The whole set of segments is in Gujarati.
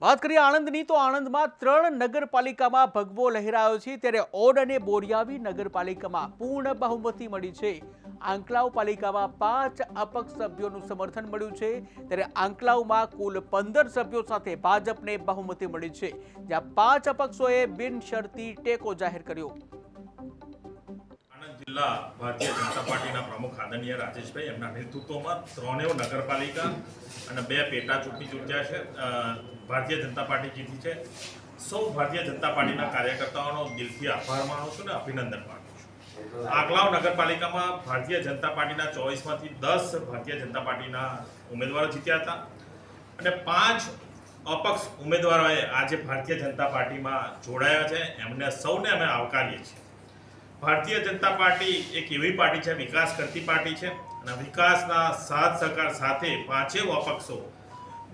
बात करिए आણંદની તો આણંદમાં 3 નગરપાલિકામાં ભગવો લહેરાયો છે ત્યારે ઓડ અને બોરિયાવી નગરપાલિકામાં પૂર્ણ બહુમતી મળી છે। આંકલાવ પાલિકામાં 5 અપક્ષ સભ્યોનું સમર્થન મળ્યું છે ત્યારે આંકલાવમાં કુલ 15 સભ્યો સાથે ભાજપને બહુમતી મળી છે જ્યાં 5 અપક્ષોએ બિનશરતી ટેકો જાહેર કર્યો। આણંદ જિલ્લા ભારતીય જનતા પાર્ટીના પ્રમુખ આદરણીય રાજેશભાઈ એમના નેતૃત્વમાં 3 નગરપાલિકા અને 2 પેટા ચૂંટણી ચૂંટ્યા છે। ભારતીય જનતા પાર્ટી જીતી છે। સૌ ભારતીય જનતા પાર્ટીના કાર્યકર્તાઓનો દિલથી આભાર માનું છું અને અભિનંદન પાઠવું છું। આંકલાવ નગરપાલિકામાં ભારતીય જનતા પાર્ટીના 24માંથી 10 ભારતીય જનતા પાર્ટીના ઉમેદવારો જીત્યા હતા અને 5 અપક્ષ ઉમેદવારોએ આજે ભારતીય જનતા પાર્ટીમાં જોડાયા છે। એમને સૌને અમે આવકારીએ છીએ। ભારતીય જનતા પાર્ટી એક એવી પાર્ટી છે, વિકાસ કરતી પાર્ટી છે અને વિકાસના સાથ સહકાર સાથે 5 અપક્ષો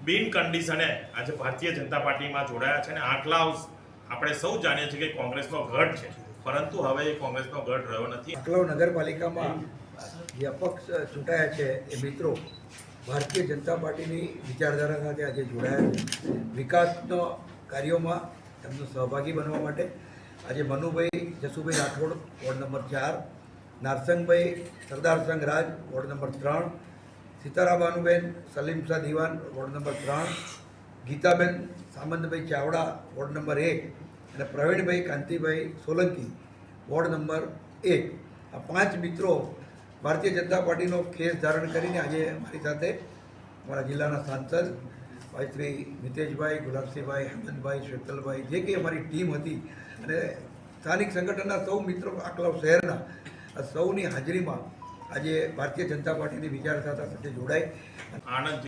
બિન કન્ડિશને આજે ભારતીય જનતા પાર્ટીમાં જોડાયા છે અને આંકલાવ આપણે સૌ જાણીએ છીએ કે કોંગ્રેસનો ગઢ છે, પરંતુ હવે એ કોંગ્રેસનો ગઢ રહ્યો નથી। આંકલાવ નગરપાલિકામાં જે અપક્ષ ચૂંટાયા છે એ મિત્રો ભારતીય જનતા પાર્ટીની વિચારધારા સાથે આજે જોડાયા છે। વિકાસના કાર્યોમાં એમનો સહભાગી બનવા માટે આજે Manubhai Jasubhai Rathod ward number 4, Narsangbhai Sardar Sangh Raj ward number 3, Sitarabanuben Salim Shah Diwan ward number 3, Gitaben Samantbhai Chavda ward number 1 અને પ્રવીણભાઈ કાંતિભાઈ સોલંકી વોર્ડ નંબર 1 આ 5 મિત્રો ભારતીય જનતા પાર્ટીનો ખેસ ધારણ કરીને આજે મારી સાથે અમારા જિલ્લાના સાંસદ ભાઈ શ્રી મિતેશભાઈ, ગુલાબસિંહભાઈ, હેમંતભાઈ, શ્વેતલભાઈ જે કંઈ અમારી ટીમ હતી અને સ્થાનિક સંગઠનના સૌ મિત્રો આંકલાવ શહેરના સૌની હાજરીમાં આજે ભારતીય જનતા પાર્ટીની વિચારધારા સાથે જોડાઈ આણંદ